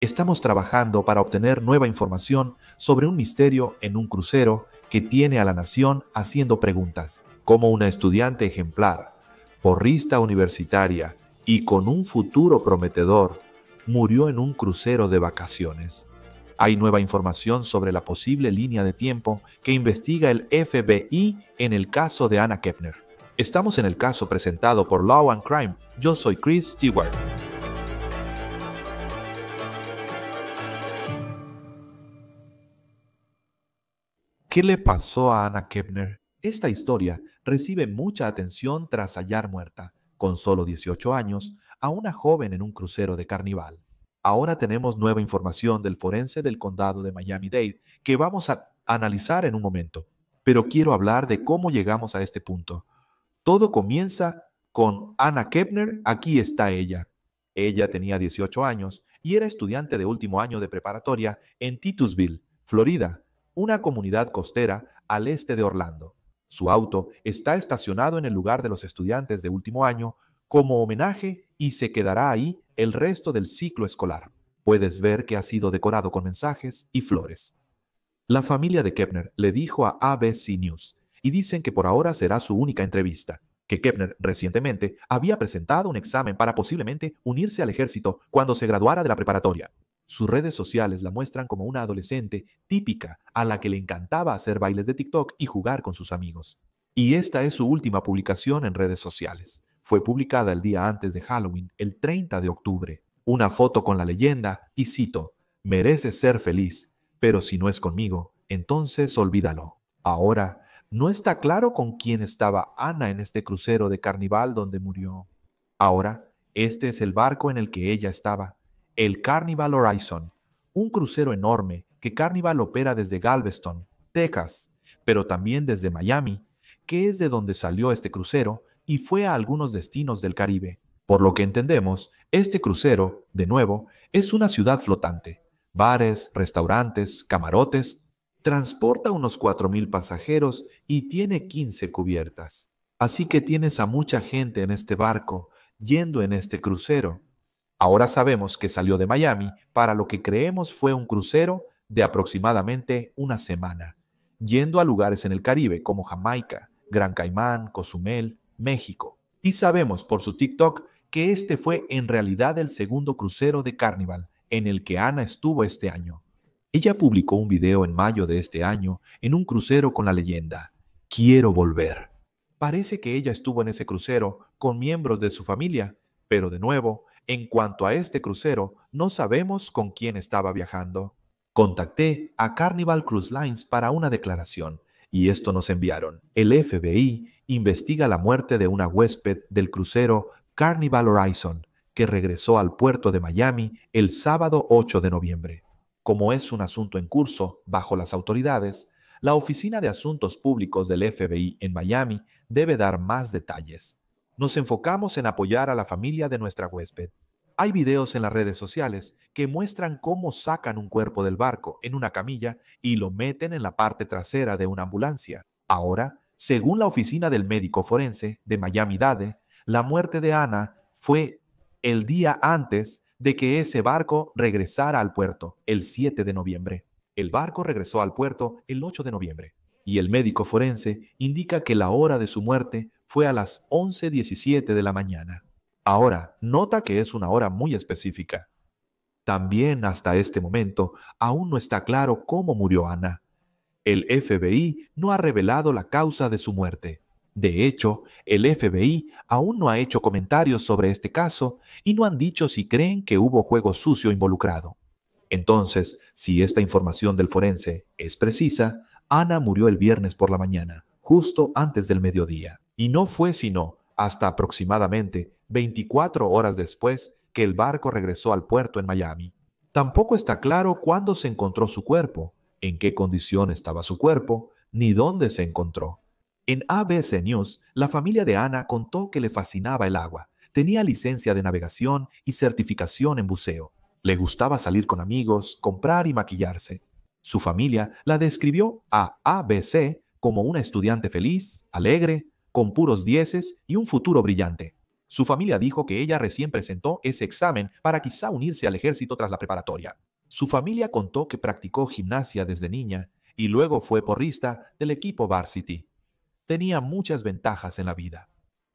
Estamos trabajando para obtener nueva información sobre un misterio en un crucero que tiene a la nación haciendo preguntas. Como una estudiante ejemplar, porrista universitaria y con un futuro prometedor, murió en un crucero de vacaciones. Hay nueva información sobre la posible línea de tiempo que investiga el FBI en el caso de Anna Kepner. Estamos en el caso presentado por Law and Crime. Yo soy Chris Stewart. ¿Qué le pasó a Anna Kepner? Esta historia recibe mucha atención tras hallar muerta, con solo 18 años, a una joven en un crucero de Carnival. Ahora tenemos nueva información del forense del condado de Miami-Dade que vamos a analizar en un momento. Pero quiero hablar de cómo llegamos a este punto. Todo comienza con Anna Kepner. Aquí está ella. Ella tenía 18 años y era estudiante de último año de preparatoria en Titusville, Florida, una comunidad costera al este de Orlando. Su auto está estacionado en el lugar de los estudiantes de último año como homenaje y se quedará ahí el resto del ciclo escolar. Puedes ver que ha sido decorado con mensajes y flores. La familia de Kepner le dijo a ABC News y dicen que por ahora será su única entrevista, que Kepner recientemente había presentado un examen para posiblemente unirse al ejército cuando se graduara de la preparatoria. Sus redes sociales la muestran como una adolescente típica a la que le encantaba hacer bailes de TikTok y jugar con sus amigos. Y esta es su última publicación en redes sociales. Fue publicada el día antes de Halloween, el 30 de octubre. Una foto con la leyenda, y cito, «Mereces ser feliz, pero si no es conmigo, entonces olvídalo». Ahora, no está claro con quién estaba Anna en este crucero de Carnival donde murió. Ahora, este es el barco en el que ella estaba, el Carnival Horizon, un crucero enorme que Carnival opera desde Galveston, Texas, pero también desde Miami, que es de donde salió este crucero y fue a algunos destinos del Caribe. Por lo que entendemos, este crucero, de nuevo, es una ciudad flotante. Bares, restaurantes, camarotes. Transporta unos 4,000 pasajeros y tiene 15 cubiertas. Así que tienes a mucha gente en este barco yendo en este crucero. Ahora sabemos que salió de Miami para lo que creemos fue un crucero de aproximadamente una semana, yendo a lugares en el Caribe como Jamaica, Gran Caimán, Cozumel, México. Y sabemos por su TikTok que este fue en realidad el segundo crucero de Carnival en el que Anna estuvo este año. Ella publicó un video en mayo de este año en un crucero con la leyenda «Quiero volver». Parece que ella estuvo en ese crucero con miembros de su familia, pero de nuevo, en cuanto a este crucero, no sabemos con quién estaba viajando. Contacté a Carnival Cruise Lines para una declaración, y esto nos enviaron. El FBI investiga la muerte de una huésped del crucero Carnival Horizon, que regresó al puerto de Miami el sábado 8 de noviembre. Como es un asunto en curso bajo las autoridades, la Oficina de Asuntos Públicos del FBI en Miami debe dar más detalles. Nos enfocamos en apoyar a la familia de nuestra huésped. Hay videos en las redes sociales que muestran cómo sacan un cuerpo del barco en una camilla y lo meten en la parte trasera de una ambulancia. Ahora, según la oficina del médico forense de Miami-Dade, la muerte de Anna fue el día antes de que ese barco regresara al puerto, el 7 de noviembre. El barco regresó al puerto el 8 de noviembre y el médico forense indica que la hora de su muerte fue a las 11:17 de la mañana. Ahora, nota que es una hora muy específica. También hasta este momento aún no está claro cómo murió Anna. El FBI no ha revelado la causa de su muerte. De hecho, el FBI aún no ha hecho comentarios sobre este caso y no han dicho si creen que hubo juego sucio involucrado. Entonces, si esta información del forense es precisa, Anna murió el viernes por la mañana, justo antes del mediodía. Y no fue sino hasta aproximadamente 24 horas después que el barco regresó al puerto en Miami. Tampoco está claro cuándo se encontró su cuerpo, en qué condición estaba su cuerpo, ni dónde se encontró. En ABC News, la familia de Anna contó que le fascinaba el agua, tenía licencia de navegación y certificación en buceo. Le gustaba salir con amigos, comprar y maquillarse. Su familia la describió a ABC como una estudiante feliz, alegre, con puros dieces y un futuro brillante. Su familia dijo que ella recién presentó ese examen para quizá unirse al ejército tras la preparatoria. Su familia contó que practicó gimnasia desde niña y luego fue porrista del equipo varsity. Tenía muchas ventajas en la vida.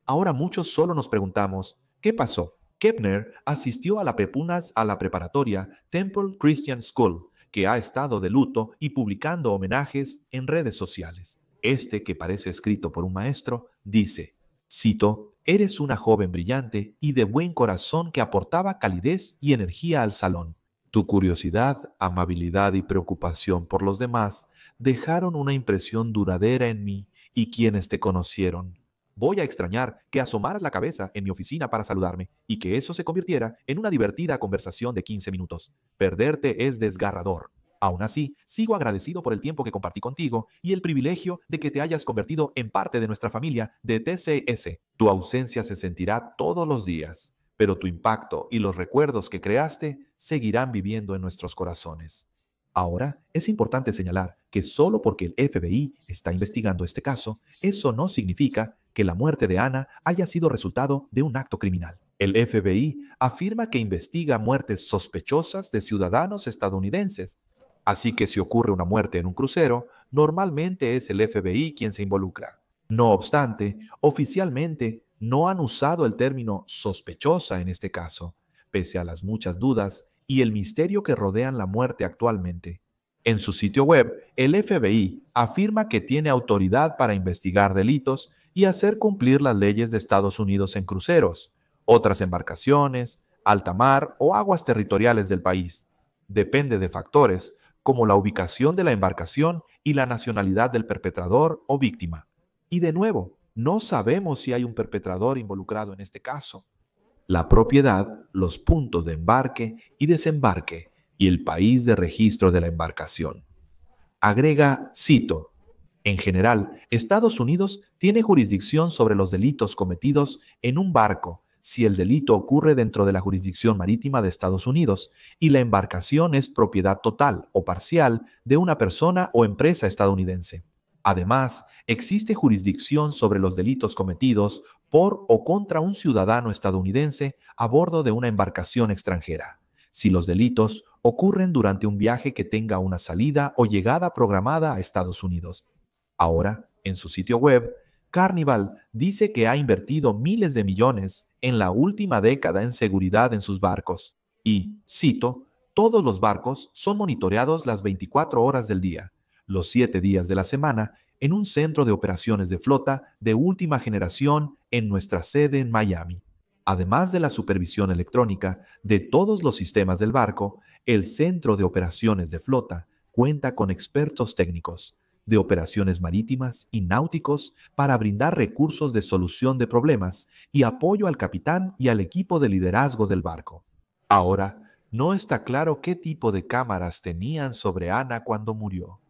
Ahora muchos solo nos preguntamos, ¿qué pasó? Kepner asistió a la preparatoria Temple Christian School, que ha estado de luto y publicando homenajes en redes sociales. Este, que parece escrito por un maestro, dice, cito, «Eres una joven brillante y de buen corazón que aportaba calidez y energía al salón. Tu curiosidad, amabilidad y preocupación por los demás dejaron una impresión duradera en mí y quienes te conocieron. Voy a extrañar que asomaras la cabeza en mi oficina para saludarme y que eso se convirtiera en una divertida conversación de 15 minutos. Perderte es desgarrador. Aún así, sigo agradecido por el tiempo que compartí contigo y el privilegio de que te hayas convertido en parte de nuestra familia de TCS. Tu ausencia se sentirá todos los días, pero tu impacto y los recuerdos que creaste seguirán viviendo en nuestros corazones». Ahora, es importante señalar que solo porque el FBI está investigando este caso, eso no significa que la muerte de Ana haya sido resultado de un acto criminal. El FBI afirma que investiga muertes sospechosas de ciudadanos estadounidenses. Así que si ocurre una muerte en un crucero, normalmente es el FBI quien se involucra. No obstante, oficialmente no han usado el término sospechosa en este caso, pese a las muchas dudas y el misterio que rodean la muerte actualmente. En su sitio web, el FBI afirma que tiene autoridad para investigar delitos y hacer cumplir las leyes de Estados Unidos en cruceros, otras embarcaciones, alta mar o aguas territoriales del país. Depende de factores como la ubicación de la embarcación y la nacionalidad del perpetrador o víctima. Y de nuevo, no sabemos si hay un perpetrador involucrado en este caso. La propiedad, los puntos de embarque y desembarque y el país de registro de la embarcación. Agrega, cito, «En general, Estados Unidos tiene jurisdicción sobre los delitos cometidos en un barco si el delito ocurre dentro de la jurisdicción marítima de Estados Unidos y la embarcación es propiedad total o parcial de una persona o empresa estadounidense. Además, existe jurisdicción sobre los delitos cometidos por o contra un ciudadano estadounidense a bordo de una embarcación extranjera, si los delitos ocurren durante un viaje que tenga una salida o llegada programada a Estados Unidos». Ahora, en su sitio web, Carnival dice que ha invertido miles de millones en la última década en seguridad en sus barcos y, cito, «Todos los barcos son monitoreados las 24 horas del día, los 7 días de la semana, en un centro de operaciones de flota de última generación en nuestra sede en Miami. Además de la supervisión electrónica de todos los sistemas del barco, el centro de operaciones de flota cuenta con expertos técnicos de operaciones marítimas y náuticos para brindar recursos de solución de problemas y apoyo al capitán y al equipo de liderazgo del barco». Ahora, no está claro qué tipo de cámaras tenían sobre Ana cuando murió.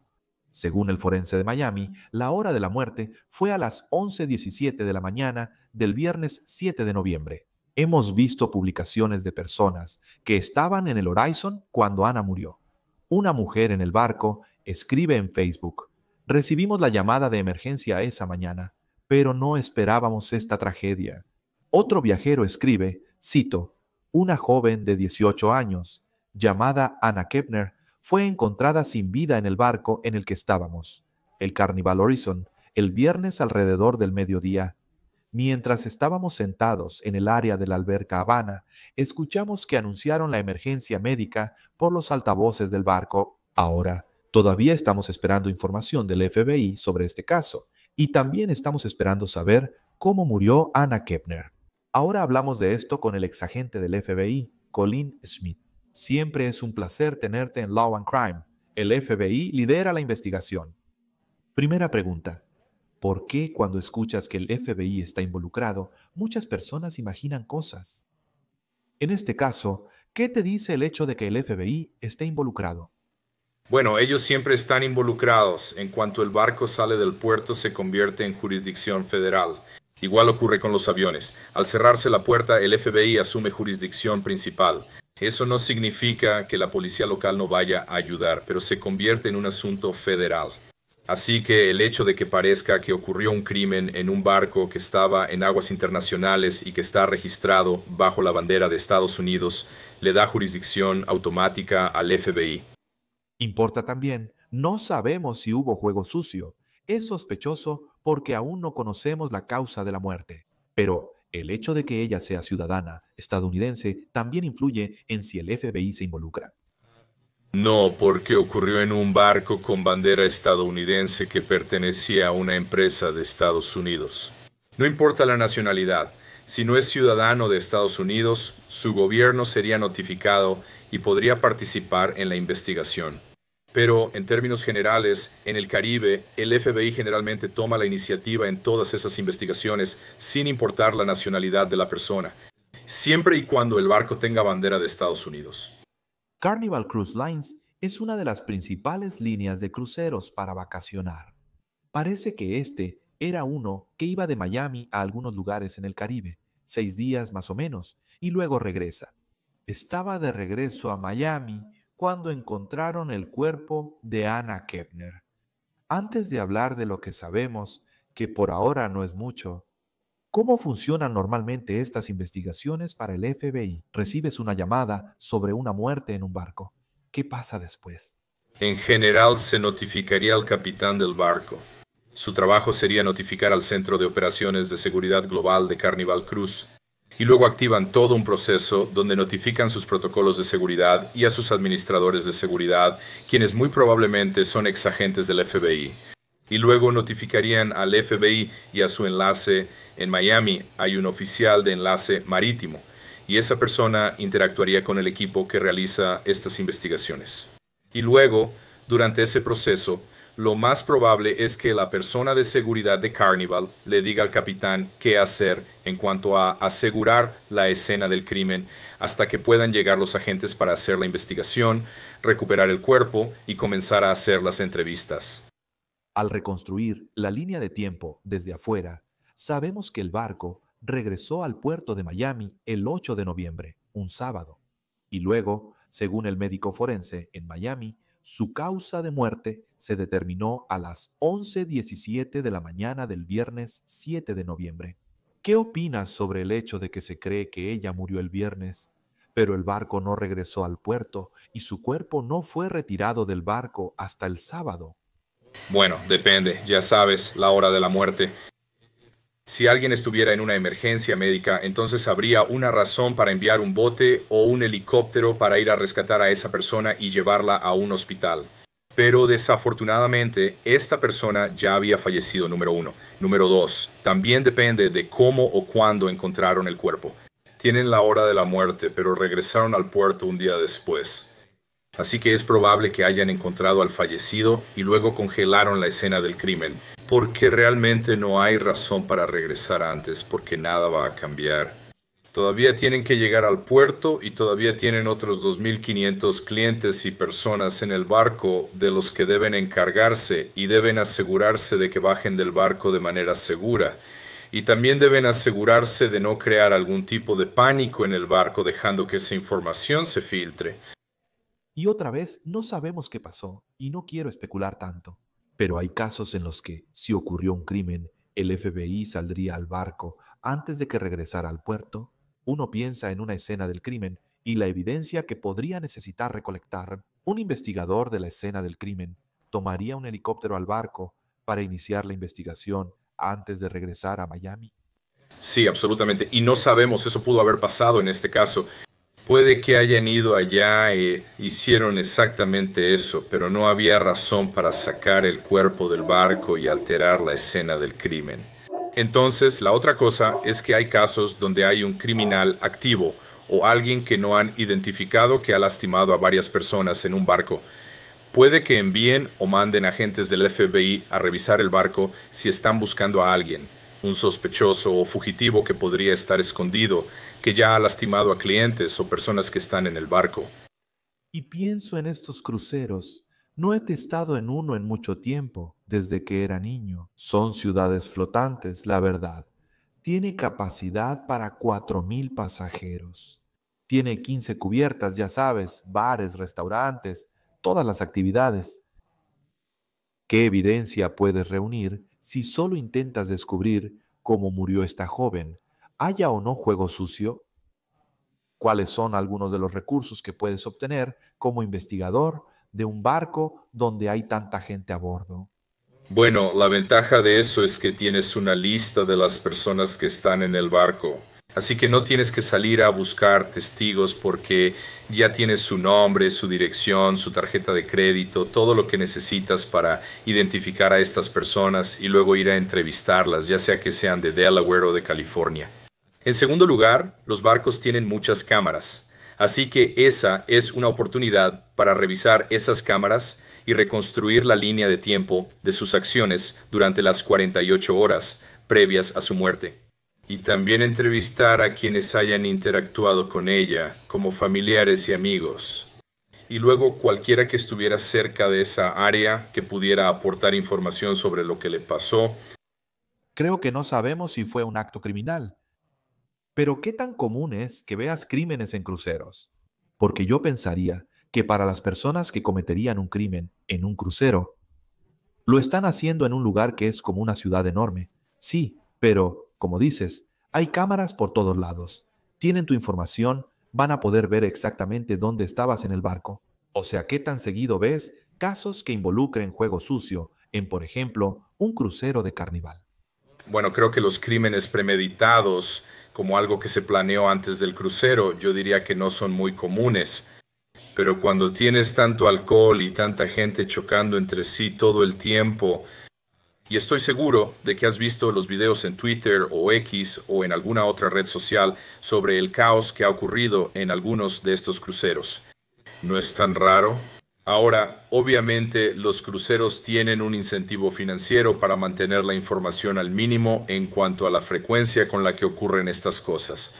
Según el forense de Miami, la hora de la muerte fue a las 11:17 de la mañana del viernes 7 de noviembre. Hemos visto publicaciones de personas que estaban en el Horizon cuando Ana murió. Una mujer en el barco escribe en Facebook: «Recibimos la llamada de emergencia esa mañana, pero no esperábamos esta tragedia». Otro viajero escribe, cito, «Una joven de 18 años, llamada Anna Kepner, fue encontrada sin vida en el barco en el que estábamos, el Carnival Horizon, el viernes alrededor del mediodía. Mientras estábamos sentados en el área de la alberca Habana, escuchamos que anunciaron la emergencia médica por los altavoces del barco. Ahora, todavía estamos esperando información del FBI sobre este caso y también estamos esperando saber cómo murió Anna Kepner». Ahora hablamos de esto con el exagente del FBI, Colin Smith. Siempre es un placer tenerte en Law and Crime. El FBI lidera la investigación. Primera pregunta. ¿Por qué cuando escuchas que el FBI está involucrado, muchas personas imaginan cosas? En este caso, ¿qué te dice el hecho de que el FBI esté involucrado? Bueno, ellos siempre están involucrados. En cuanto el barco sale del puerto, se convierte en jurisdicción federal. Igual ocurre con los aviones. Al cerrarse la puerta, el FBI asume jurisdicción principal. Eso no significa que la policía local no vaya a ayudar, pero se convierte en un asunto federal. Así que el hecho de que parezca que ocurrió un crimen en un barco que estaba en aguas internacionales y que está registrado bajo la bandera de Estados Unidos le da jurisdicción automática al FBI. Importa también, no sabemos si hubo juego sucio. Es sospechoso porque aún no conocemos la causa de la muerte. Pero el hecho de que ella sea ciudadana estadounidense también influye en si el FBI se involucra. No, porque ocurrió en un barco con bandera estadounidense que pertenecía a una empresa de Estados Unidos. No importa la nacionalidad, si no es ciudadano de Estados Unidos, su gobierno sería notificado y podría participar en la investigación. Pero, en términos generales, en el Caribe, el FBI generalmente toma la iniciativa en todas esas investigaciones sin importar la nacionalidad de la persona, siempre y cuando el barco tenga bandera de Estados Unidos. Carnival Cruise Lines es una de las principales líneas de cruceros para vacacionar. Parece que este era uno que iba de Miami a algunos lugares en el Caribe, 6 días más o menos, y luego regresa. Estaba de regreso a Miami cuando encontraron el cuerpo de Anna Kepner. Antes de hablar de lo que sabemos, que por ahora no es mucho, ¿cómo funcionan normalmente estas investigaciones para el FBI? Recibes una llamada sobre una muerte en un barco. ¿Qué pasa después? En general, se notificaría al capitán del barco. Su trabajo sería notificar al Centro de Operaciones de Seguridad Global de Carnival Cruise, y luego activan todo un proceso donde notifican sus protocolos de seguridad y a sus administradores de seguridad, quienes muy probablemente son exagentes del FBI. Y luego notificarían al FBI y a su enlace en Miami. Hay un oficial de enlace marítimo, y esa persona interactuaría con el equipo que realiza estas investigaciones. Y luego, durante ese proceso, lo más probable es que la persona de seguridad de Carnival le diga al capitán qué hacer en cuanto a asegurar la escena del crimen hasta que puedan llegar los agentes para hacer la investigación, recuperar el cuerpo y comenzar a hacer las entrevistas. Al reconstruir la línea de tiempo desde afuera, sabemos que el barco regresó al puerto de Miami el 8 de noviembre, un sábado, y luego, según el médico forense en Miami, su causa de muerte se determinó a las 11:17 de la mañana del viernes 7 de noviembre. ¿Qué opinas sobre el hecho de que se cree que ella murió el viernes, pero el barco no regresó al puerto y su cuerpo no fue retirado del barco hasta el sábado? Bueno, depende, ya sabes, la hora de la muerte. Si alguien estuviera en una emergencia médica, entonces habría una razón para enviar un bote o un helicóptero para ir a rescatar a esa persona y llevarla a un hospital. Pero desafortunadamente, esta persona ya había fallecido, número uno. Número dos, también depende de cómo o cuándo encontraron el cuerpo. Tienen la hora de la muerte, pero regresaron al puerto un día después. Así que es probable que hayan encontrado al fallecido y luego congelaron la escena del crimen, porque realmente no hay razón para regresar antes, porque nada va a cambiar. Todavía tienen que llegar al puerto y todavía tienen otros 2.500 clientes y personas en el barco de los que deben encargarse y deben asegurarse de que bajen del barco de manera segura. Y también deben asegurarse de no crear algún tipo de pánico en el barco dejando que esa información se filtre. Y otra vez, no sabemos qué pasó y no quiero especular tanto. Pero hay casos en los que, si ocurrió un crimen, el FBI saldría al barco antes de que regresara al puerto. Uno piensa en una escena del crimen y la evidencia que podría necesitar recolectar. Un investigador de la escena del crimen tomaría un helicóptero al barco para iniciar la investigación antes de regresar a Miami. Sí, absolutamente. Y no sabemos, eso pudo haber pasado en este caso. Puede que hayan ido allá e hicieron exactamente eso, pero no había razón para sacar el cuerpo del barco y alterar la escena del crimen. Entonces, la otra cosa es que hay casos donde hay un criminal activo o alguien que no han identificado que ha lastimado a varias personas en un barco. Puede que envíen o manden agentes del FBI a revisar el barco si están buscando a alguien, un sospechoso o fugitivo que podría estar escondido, que ya ha lastimado a clientes o personas que están en el barco. Y pienso en estos cruceros. No he estado en uno en mucho tiempo, desde que era niño. Son ciudades flotantes, la verdad. Tiene capacidad para 4.000 pasajeros. Tiene 15 cubiertas, ya sabes, bares, restaurantes, todas las actividades. ¿Qué evidencia puedes reunir si solo intentas descubrir cómo murió esta joven? ¿Haya o no juego sucio? ¿Cuáles son algunos de los recursos que puedes obtener como investigador de un barco donde hay tanta gente a bordo? Bueno, la ventaja de eso es que tienes una lista de las personas que están en el barco. Así que no tienes que salir a buscar testigos porque ya tienes su nombre, su dirección, su tarjeta de crédito, todo lo que necesitas para identificar a estas personas y luego ir a entrevistarlas, ya sea que sean de Delaware o de California. En segundo lugar, los barcos tienen muchas cámaras. Así que esa es una oportunidad para revisar esas cámaras y reconstruir la línea de tiempo de sus acciones durante las 48 horas previas a su muerte. Y también entrevistar a quienes hayan interactuado con ella, como familiares y amigos. Y luego cualquiera que estuviera cerca de esa área que pudiera aportar información sobre lo que le pasó. Creo que no sabemos si fue un acto criminal, pero ¿qué tan común es que veas crímenes en cruceros? Porque yo pensaría que para las personas que cometerían un crimen en un crucero, lo están haciendo en un lugar que es como una ciudad enorme. Sí, pero, como dices, hay cámaras por todos lados. Tienen tu información, van a poder ver exactamente dónde estabas en el barco. O sea, ¿qué tan seguido ves casos que involucren juego sucio en, por ejemplo, un crucero de carnival? Bueno, creo que los crímenes premeditados, como algo que se planeó antes del crucero, yo diría que no son muy comunes. Pero cuando tienes tanto alcohol y tanta gente chocando entre sí todo el tiempo, y estoy seguro de que has visto los videos en Twitter o X o en alguna otra red social sobre el caos que ha ocurrido en algunos de estos cruceros. ¿No es tan raro? Ahora, obviamente, los cruceros tienen un incentivo financiero para mantener la información al mínimo en cuanto a la frecuencia con la que ocurren estas cosas.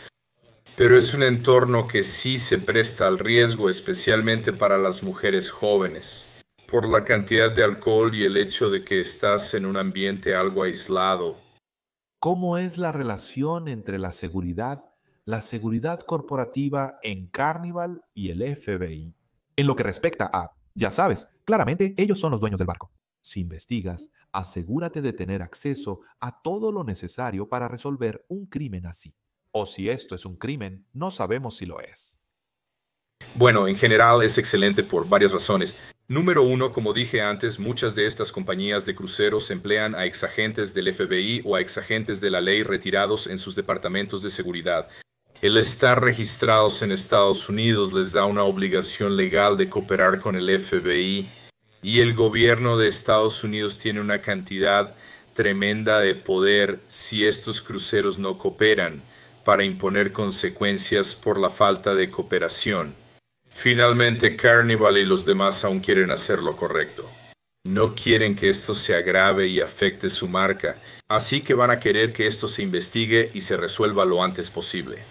Pero es un entorno que sí se presta al riesgo, especialmente para las mujeres jóvenes, por la cantidad de alcohol y el hecho de que estás en un ambiente algo aislado. ¿Cómo es la relación entre la seguridad corporativa en Carnival y el FBI? En lo que respecta a, ya sabes, claramente ellos son los dueños del barco. Si investigas, asegúrate de tener acceso a todo lo necesario para resolver un crimen así. O si esto es un crimen, no sabemos si lo es. Bueno, en general es excelente por varias razones. Número uno, como dije antes, muchas de estas compañías de cruceros emplean a exagentes del FBI o a exagentes de la ley retirados en sus departamentos de seguridad. El estar registrados en Estados Unidos les da una obligación legal de cooperar con el FBI y el gobierno de Estados Unidos tiene una cantidad tremenda de poder si estos cruceros no cooperan para imponer consecuencias por la falta de cooperación. Finalmente, Carnival y los demás aún quieren hacer lo correcto. No quieren que esto se agrave y afecte su marca, así que van a querer que esto se investigue y se resuelva lo antes posible.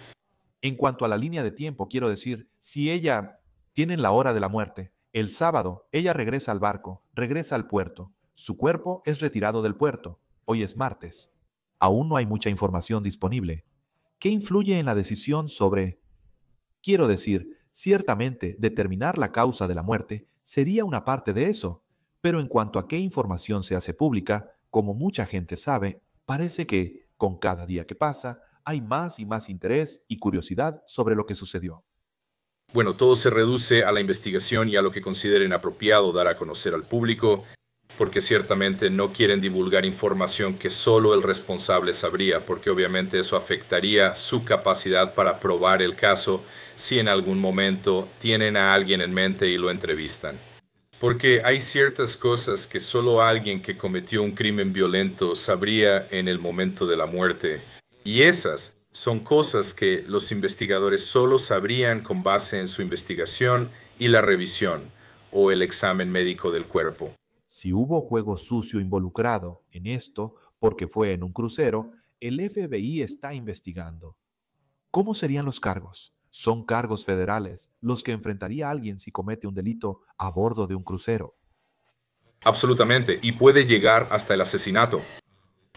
En cuanto a la línea de tiempo, quiero decir, si ella tiene la hora de la muerte, el sábado ella regresa al barco, regresa al puerto, su cuerpo es retirado del puerto, hoy es martes. Aún no hay mucha información disponible. ¿Qué influye en la decisión sobre... Quiero decir, ciertamente determinar la causa de la muerte sería una parte de eso, pero en cuanto a qué información se hace pública, como mucha gente sabe, parece que, con cada día que pasa, hay más y más interés y curiosidad sobre lo que sucedió. Bueno, todo se reduce a la investigación y a lo que consideren apropiado dar a conocer al público, porque ciertamente no quieren divulgar información que solo el responsable sabría, porque obviamente eso afectaría su capacidad para probar el caso si en algún momento tienen a alguien en mente y lo entrevistan. Porque hay ciertas cosas que solo alguien que cometió un crimen violento sabría en el momento de la muerte. Y esas son cosas que los investigadores solo sabrían con base en su investigación y la revisión o el examen médico del cuerpo. Si hubo juego sucio involucrado en esto, porque fue en un crucero, el FBI está investigando. ¿Cómo serían los cargos? Son cargos federales, los que enfrentaría alguien si comete un delito a bordo de un crucero. Absolutamente, y puede llegar hasta el asesinato.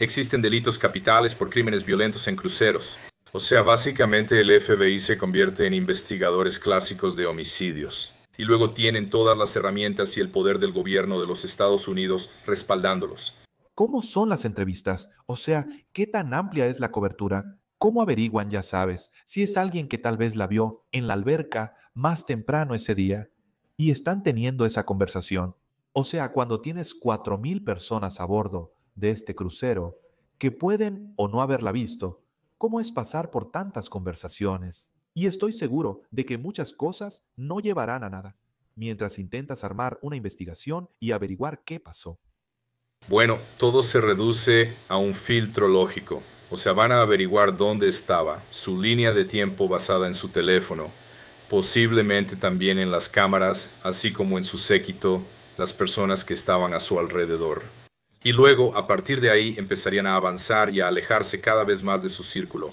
Existen delitos capitales por crímenes violentos en cruceros. O sea, básicamente el FBI se convierte en investigadores clásicos de homicidios. y luego tienen todas las herramientas y el poder del gobierno de los Estados Unidos respaldándolos. ¿Cómo son las entrevistas? O sea, ¿qué tan amplia es la cobertura? ¿Cómo averiguan, ya sabes, si es alguien que tal vez la vio en la alberca más temprano ese día y están teniendo esa conversación? O sea, cuando tienes 4.000 personas a bordo de este crucero que pueden o no haberla visto, ¿cómo es pasar por tantas conversaciones? Y estoy seguro de que muchas cosas no llevarán a nada, mientras intentas armar una investigación y averiguar qué pasó. Bueno, todo se reduce a un filtro lógico. O sea, van a averiguar dónde estaba, su línea de tiempo basada en su teléfono, posiblemente también en las cámaras, así como en su séquito, las personas que estaban a su alrededor. Y luego, a partir de ahí, empezarían a avanzar y a alejarse cada vez más de su círculo.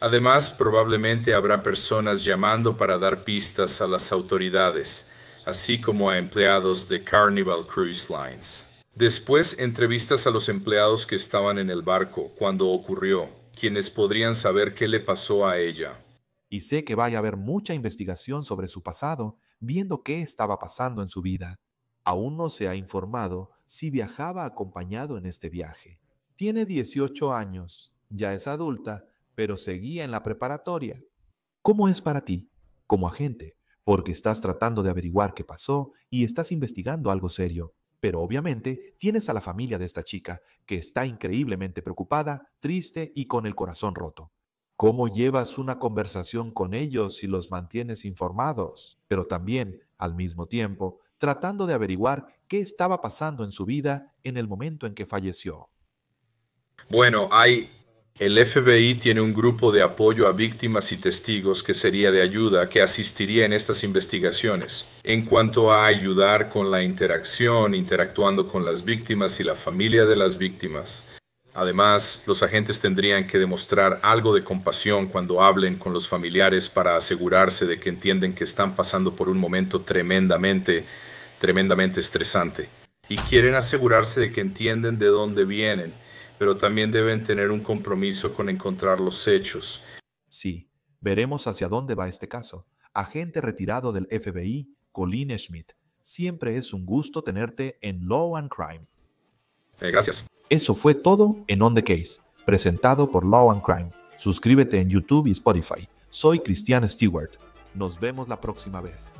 Además, probablemente habrá personas llamando para dar pistas a las autoridades, así como a empleados de Carnival Cruise Lines. Después, entrevistas a los empleados que estaban en el barco cuando ocurrió, quienes podrían saber qué le pasó a ella. Y sé que vaya a haber mucha investigación sobre su pasado, viendo qué estaba pasando en su vida. Aún no se ha informado si viajaba acompañado en este viaje. Tiene 18 años, ya es adulta, pero seguía en la preparatoria. ¿Cómo es para ti, como agente? Porque estás tratando de averiguar qué pasó y estás investigando algo serio. Pero obviamente tienes a la familia de esta chica, que está increíblemente preocupada, triste y con el corazón roto. ¿Cómo llevas una conversación con ellos y los mantienes informados? Pero también, al mismo tiempo, tratando de averiguar qué estaba pasando en su vida en el momento en que falleció. Bueno, el FBI tiene un grupo de apoyo a víctimas y testigos que sería de ayuda, que asistiría en estas investigaciones. En cuanto a ayudar con la interacción, interactuando con las víctimas y la familia de las víctimas. Además, los agentes tendrían que demostrar algo de compasión cuando hablen con los familiares para asegurarse de que entienden que están pasando por un momento tremendamente estresante. Y quieren asegurarse de que entienden de dónde vienen, pero también deben tener un compromiso con encontrar los hechos. Sí, veremos hacia dónde va este caso. Agente retirado del FBI, Colleen Schmidt. Siempre es un gusto tenerte en Law and Crime. Gracias. Eso fue todo en On the Case, presentado por Law and Crime. Suscríbete en YouTube y Spotify. Soy Christian Stewart. Nos vemos la próxima vez.